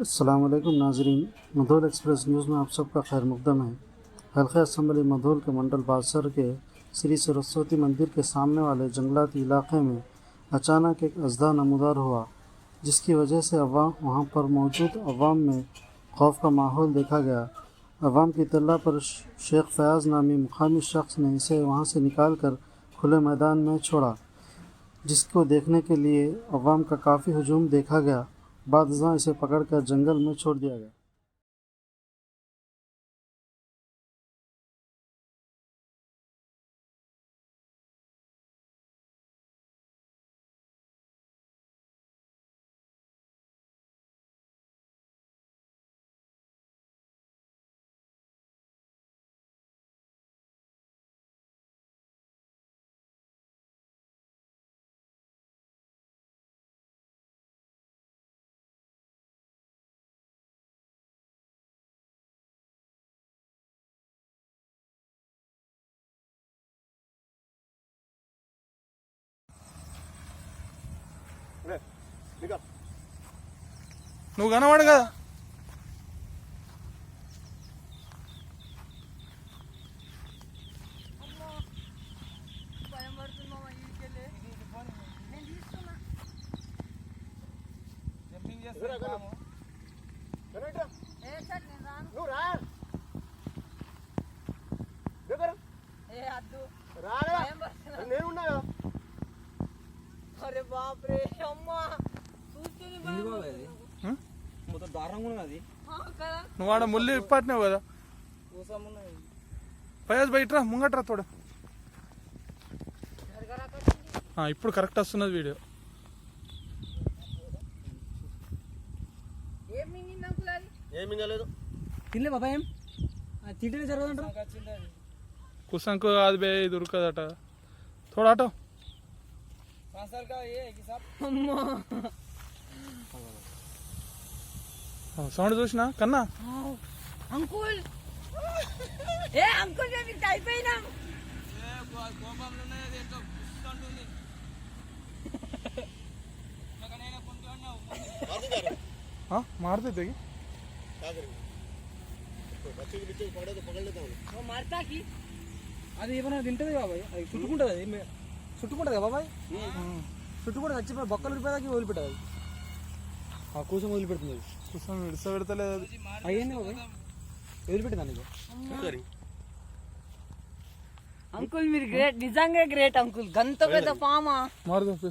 अस्सलाम वालेकुम नाजरीन, मधोल एक्सप्रेस न्यूज़ में आप सबका खैर मकदम है। हल्का असम्बली मधोल के मंडल बासर के श्री सरस्वती मंदिर के सामने वाले जंगलाती इलाके में अचानक एक अजदा नमूदार हुआ, जिसकी वजह से वहाँ पर मौजूद अवाम में खौफ का माहौल देखा गया। अवाम की इत्तला पर शेख फयाज़ नामी मुकामी शख्स ने इसे वहाँ से निकाल कर खुले मैदान में छोड़ा, जिसको देखने के लिए अवाम का काफ़ी हुजूम देखा गया। बाद इसे पकड़कर जंगल में छोड़ दिया गया। నువ్వు కనవాడు కదా. अरे बाप रे अम्मा నువ్వు ఆడ ముళ్ళు ఇప్పటినావు కదా. ఫయాజ్ బయటరా, ముంగట్రా తోడ. ఇప్పుడు కరెక్ట్ వస్తున్నది వీడియో. తినలే బాబా ఏం తింటేనే జరగదంటారు. కుసంకు అది బే దొరకదట. తోడా ఆటో సౌండ్ చూసినా కన్నా. అంకుల్ ఏ అంకుల్ మేము అయిపోయినాం. మారుతుంది తెగి మారతాకి అది ఏమైనా తింటది బాబాయ్, అది చుట్టుకుంటుంది. అది చుట్టుకుంటుంది కదా బాబాయ్, చుట్టుకుంటుంది. చచ్చిపోయి బొక్కలు రూపాయలకి వదిలిపెట్టదు. ఆ కూసం వదిలిపెడుతుంది. అది కుసం విడిస పెడతలేదు. అది అయ్యింది బాబాయ్, వదిలిపెట్టింది నీకు. అంకుల్ మీరు గ్రేట్, నిజంగా గ్రేట్ అంకుల్. గంత పెద్ద పామా మారుతుంది.